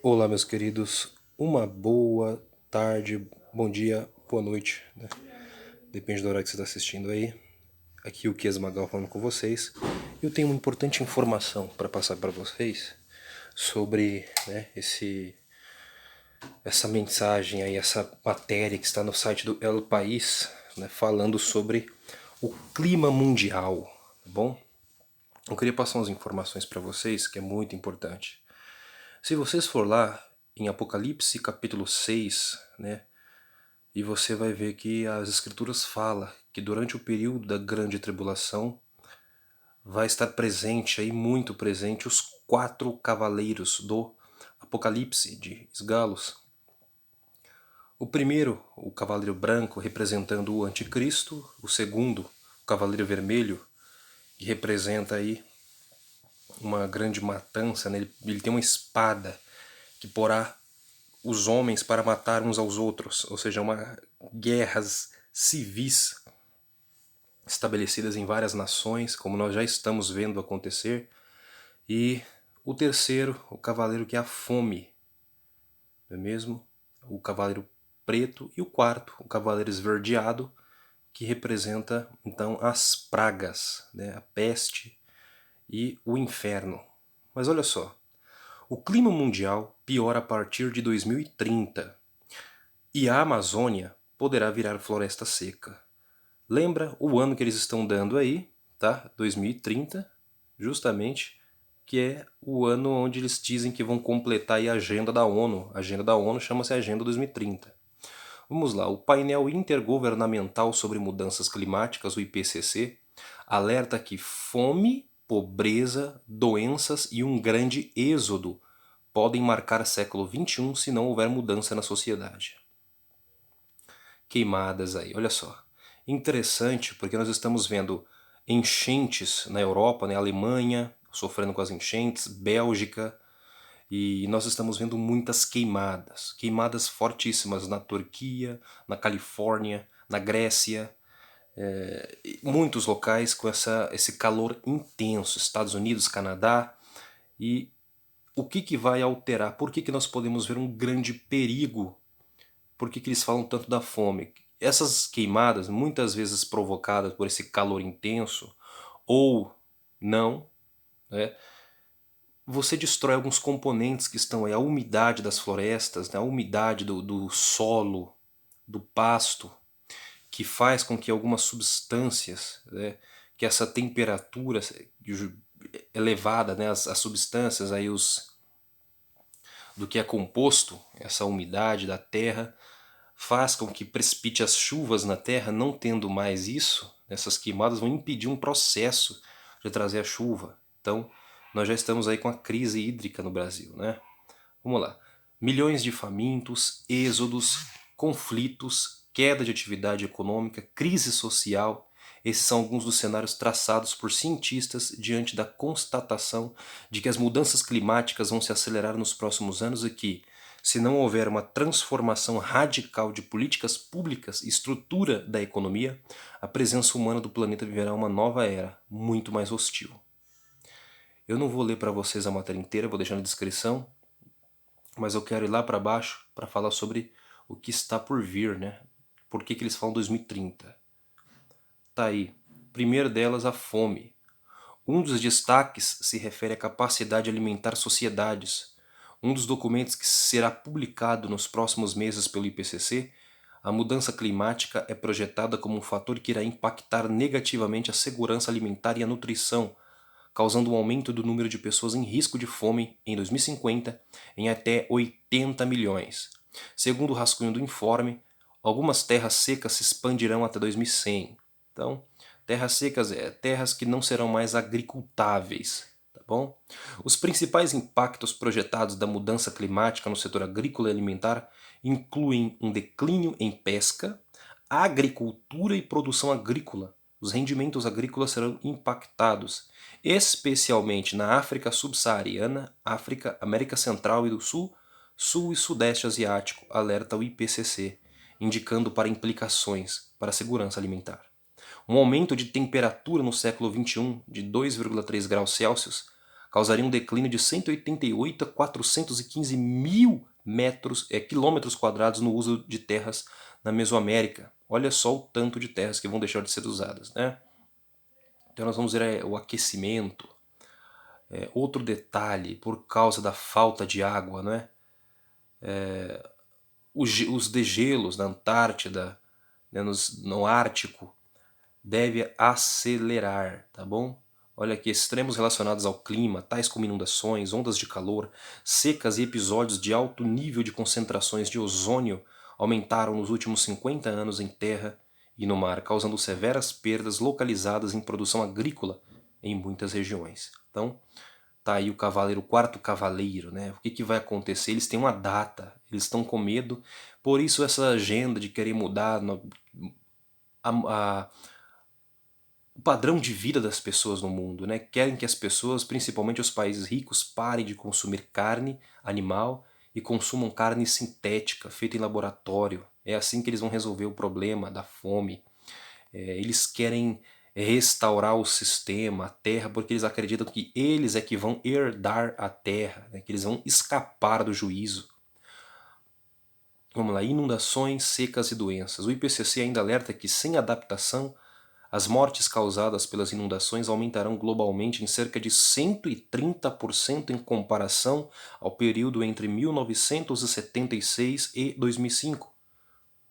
Olá, meus queridos. Uma boa tarde, bom dia, boa noite, né? Depende da hora que você está assistindo aí. Aqui o Kies Magal falando com vocês. Eu tenho uma importante informação para passar para vocês sobre, né, essa mensagem aí, essa matéria que está no site do El País, né, falando sobre o clima mundial, tá bom? Eu queria passar umas informações para vocês que é muito importante. Se vocês for lá em Apocalipse capítulo 6, né, e você vai ver que as escrituras falam que durante o período da grande tribulação vai estar presente aí, muito presente, os quatro cavaleiros do Apocalipse de Esgalos. O primeiro, o cavaleiro branco, representando o anticristo. O segundo, o cavaleiro vermelho, que representa aí uma grande matança, né? Ele tem uma espada que porá os homens para matar uns aos outros, ou seja, uma guerras civis estabelecidas em várias nações, como nós já estamos vendo acontecer. E o terceiro, o cavaleiro que é a fome, não é mesmo? O cavaleiro preto. E o quarto, o cavaleiro esverdeado, que representa então as pragas, né? A peste e o inferno. Mas olha só, o clima mundial piora a partir de 2030 e a Amazônia poderá virar floresta seca. Lembra o ano que eles estão dando aí, tá? 2030, justamente, que é o ano onde eles dizem que vão completar aí a agenda da ONU. A agenda da ONU chama-se Agenda 2030. Vamos lá, o painel intergovernamental sobre mudanças climáticas, o IPCC, alerta que fome, pobreza, doenças e um grande êxodo podem marcar século XXI se não houver mudança na sociedade. Queimadas aí, olha só. Interessante porque nós estamos vendo enchentes na Europa, né? Alemanha sofrendo com as enchentes, Bélgica, e nós estamos vendo muitas queimadas. Queimadas fortíssimas na Turquia, na Califórnia, na Grécia, muitos locais com esse calor intenso, Estados Unidos, Canadá, e o que vai alterar? Por que nós podemos ver um grande perigo? Por que eles falam tanto da fome? Essas queimadas, muitas vezes provocadas por esse calor intenso, ou não, né, você destrói alguns componentes que estão aí, a umidade das florestas, né, a umidade do solo, do pasto, que faz com que algumas substâncias, né, que essa temperatura elevada, né, as substâncias aí, do que é composto, essa umidade da terra, faz com que precipite as chuvas na terra. Não tendo mais isso, essas queimadas vão impedir um processo de trazer a chuva. Então, nós já estamos aí com a crise hídrica no Brasil, né? Vamos lá. Milhões de famintos, êxodos, conflitos, queda de atividade econômica, crise social. Esses são alguns dos cenários traçados por cientistas diante da constatação de que as mudanças climáticas vão se acelerar nos próximos anos e que, se não houver uma transformação radical de políticas públicas e estrutura da economia, a presença humana do planeta viverá uma nova era, muito mais hostil. Eu não vou ler para vocês a matéria inteira, vou deixar na descrição, mas eu quero ir lá para baixo para falar sobre o que está por vir, né? Por que eles falam 2030? Tá aí. Primeiro delas, a fome. Um dos destaques se refere à capacidade de alimentar sociedades. Um dos documentos que será publicado nos próximos meses pelo IPCC, a mudança climática é projetada como um fator que irá impactar negativamente a segurança alimentar e a nutrição, causando um aumento do número de pessoas em risco de fome em 2050 em até 80 milhões. Segundo o rascunho do informe, algumas terras secas se expandirão até 2100. Então, terras secas é terras que não serão mais agricultáveis, tá bom? Os principais impactos projetados da mudança climática no setor agrícola e alimentar incluem um declínio em pesca, agricultura e produção agrícola. Os rendimentos agrícolas serão impactados, especialmente na África subsaariana, África, América Central e do Sul, Sul e Sudeste Asiático, alerta o IPCC, indicando para implicações para a segurança alimentar. Um aumento de temperatura no século XXI de 2,3 graus Celsius causaria um declínio de 188 a 415 mil quilômetros quadrados no uso de terras na Mesoamérica. Olha só o tanto de terras que vão deixar de ser usadas, né? Então nós vamos ver o aquecimento. Outro detalhe, por causa da falta de água, né? Os degelos na Antártida, né, no Ártico, deve acelerar, tá bom? Olha aqui, extremos relacionados ao clima, tais como inundações, ondas de calor, secas e episódios de alto nível de concentrações de ozônio aumentaram nos últimos 50 anos em terra e no mar, causando severas perdas localizadas em produção agrícola em muitas regiões. Então, tá aí o quarto cavaleiro, né? O que que vai acontecer? Eles têm uma data, eles estão com medo, por isso essa agenda de querer mudar a o padrão de vida das pessoas no mundo, né? Querem que as pessoas, principalmente os países ricos, parem de consumir carne animal e consumam carne sintética, feita em laboratório. É assim que eles vão resolver o problema da fome. Eles querem restaurar o sistema, a terra, porque eles acreditam que eles é que vão herdar a terra, né? Que eles vão escapar do juízo. Vamos lá, inundações, secas e doenças. O IPCC ainda alerta que sem adaptação as mortes causadas pelas inundações aumentarão globalmente em cerca de 130% em comparação ao período entre 1976 e 2005,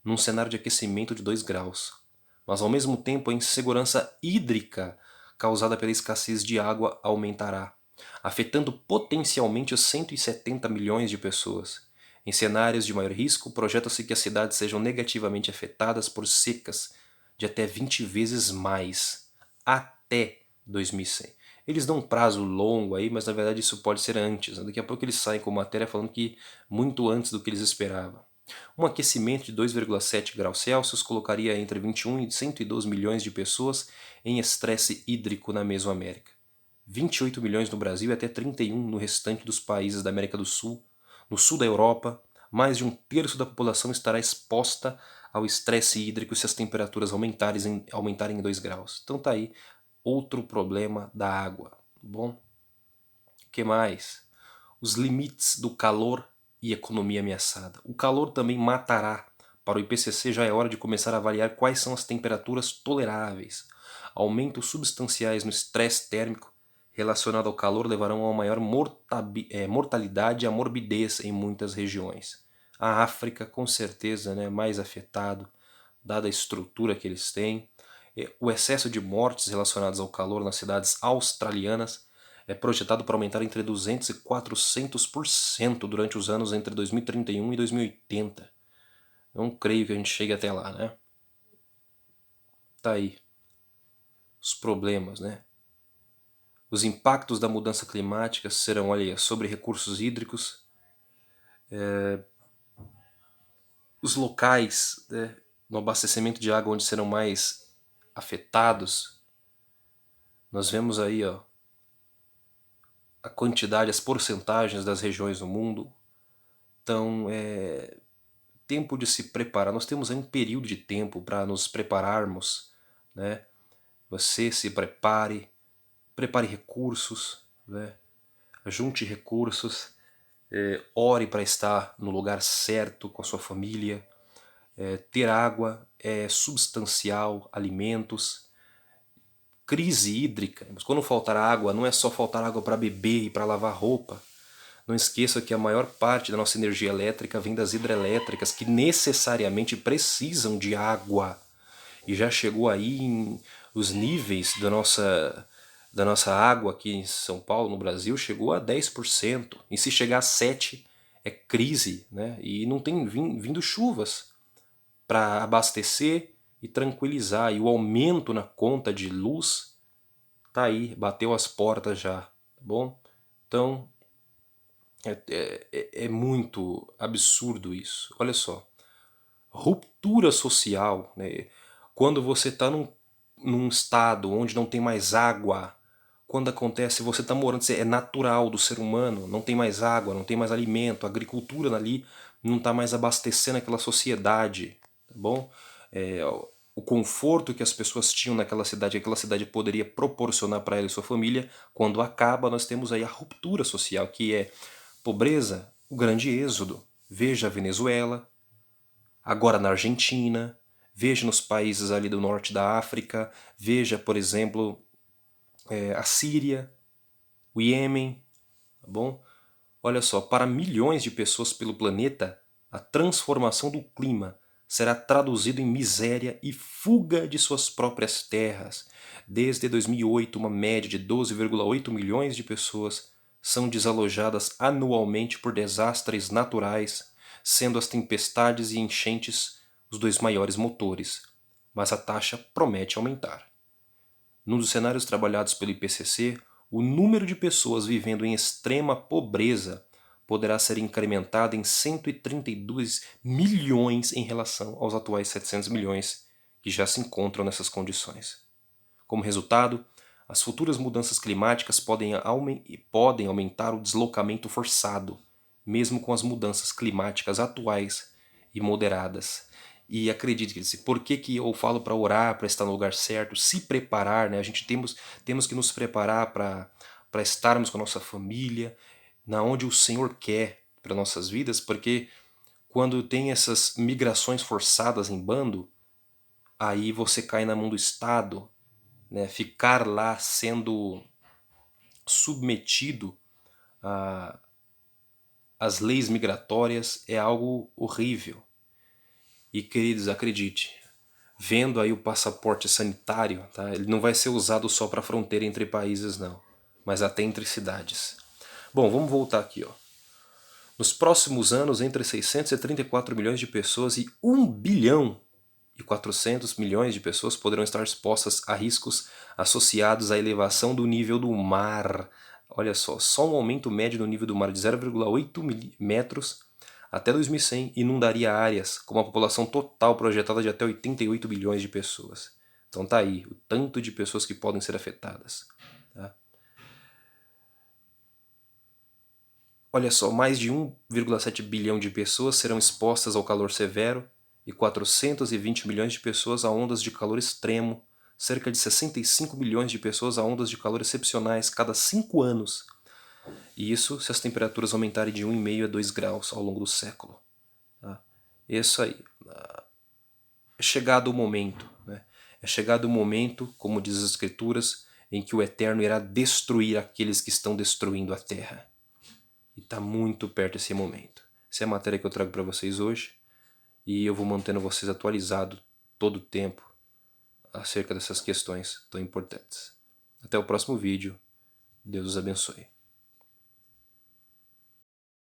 num cenário de aquecimento de 2 graus. Mas ao mesmo tempo a insegurança hídrica causada pela escassez de água aumentará, afetando potencialmente os 170 milhões de pessoas. Em cenários de maior risco, projeta-se que as cidades sejam negativamente afetadas por secas de até 20 vezes mais, até 2100. Eles dão um prazo longo aí, mas na verdade isso pode ser antes, né? Daqui a pouco eles saem com matéria falando que muito antes do que eles esperavam. Um aquecimento de 2,7 graus Celsius colocaria entre 21 e 112 milhões de pessoas em estresse hídrico na Mesoamérica. 28 milhões no Brasil e até 31 no restante dos países da América do Sul. No sul da Europa, mais de um terço da população estará exposta ao estresse hídrico se as temperaturas aumentarem em 2 graus. Então tá aí outro problema da água. Bom, o que mais? Os limites do calor e economia ameaçada. O calor também matará. Para o IPCC já é hora de começar a avaliar quais são as temperaturas toleráveis. Aumentos substanciais no estresse térmico relacionado ao calor levarão a uma maior mortalidade e a morbidez em muitas regiões. A África, com certeza, né, mais afetado, dada a estrutura que eles têm. O excesso de mortes relacionadas ao calor nas cidades australianas é projetado para aumentar entre 200 e 400% durante os anos entre 2031 e 2080. Não creio que a gente chegue até lá, né? Tá aí. Os problemas, né? Os impactos da mudança climática serão, olha, sobre recursos hídricos, os locais, né, no abastecimento de água onde serão mais afetados. Nós vemos aí, ó, a quantidade, as porcentagens das regiões do mundo. Então, tempo de se preparar. Nós temos aí um período de tempo para nos prepararmos, né? Você se prepare, prepare recursos, né? Junte recursos, ore para estar no lugar certo com a sua família. Ter água é substancial, alimentos. Crise hídrica. Mas quando faltar água, não é só faltar água para beber e para lavar roupa. Não esqueça que a maior parte da nossa energia elétrica vem das hidrelétricas, que necessariamente precisam de água. E já chegou aí os níveis da nossa água aqui em São Paulo, no Brasil, chegou a 10%. E se chegar a 7%, é crise, né? E não tem vindo chuvas para abastecer e tranquilizar. E o aumento na conta de luz tá aí, bateu as portas já, tá bom? Então, é muito absurdo isso. Olha só, ruptura social, né? Quando você está num estado onde não tem mais água, quando acontece, você está morando, é natural do ser humano, não tem mais água, não tem mais alimento, a agricultura ali não está mais abastecendo aquela sociedade, tá bom? o conforto que as pessoas tinham naquela cidade, que aquela cidade poderia proporcionar para ela e sua família, quando acaba, nós temos aí a ruptura social, que é pobreza, o grande êxodo. Veja a Venezuela, agora na Argentina, veja nos países ali do norte da África, veja, por exemplo, a Síria, o Iêmen, tá bom? Olha só, para milhões de pessoas pelo planeta, a transformação do clima será traduzido em miséria e fuga de suas próprias terras. Desde 2008, uma média de 12,8 milhões de pessoas são desalojadas anualmente por desastres naturais, sendo as tempestades e enchentes os dois maiores motores, mas a taxa promete aumentar. Num dos cenários trabalhados pelo IPCC, o número de pessoas vivendo em extrema pobreza poderá ser incrementado em 132 milhões em relação aos atuais 700 milhões que já se encontram nessas condições. Como resultado, as futuras mudanças climáticas podem aumentar o deslocamento forçado, mesmo com as mudanças climáticas atuais e moderadas. E acredite, por que eu falo para orar, para estar no lugar certo, se preparar, né? A gente temos que nos preparar para estarmos com a nossa família, na onde o Senhor quer para nossas vidas, porque quando tem essas migrações forçadas em bando, aí você cai na mão do Estado, né? Ficar lá sendo submetido às leis migratórias é algo horrível. E queridos, acredite, vendo aí o passaporte sanitário, tá? Ele não vai ser usado só para fronteira entre países não, mas até entre cidades. Bom, vamos voltar aqui, ó. Nos próximos anos, entre 634 milhões de pessoas e 1 bilhão e 400 milhões de pessoas poderão estar expostas a riscos associados à elevação do nível do mar. Olha só um aumento médio do nível do mar de 0,8 metros até 2100 inundaria áreas com uma população total projetada de até 88 bilhões de pessoas. Então tá aí, o tanto de pessoas que podem ser afetadas. Tá? Olha só, mais de 1,7 bilhão de pessoas serão expostas ao calor severo e 420 milhões de pessoas a ondas de calor extremo, cerca de 65 milhões de pessoas a ondas de calor excepcionais cada 5 anos. E isso se as temperaturas aumentarem de 1,5 a 2 graus ao longo do século. Tá? Isso aí. É chegado o momento, né? É chegado o momento, como diz as Escrituras, em que o Eterno irá destruir aqueles que estão destruindo a terra. E está muito perto esse momento. Essa é a matéria que eu trago para vocês hoje. E eu vou mantendo vocês atualizados todo o tempo acerca dessas questões tão importantes. Até o próximo vídeo. Deus os abençoe.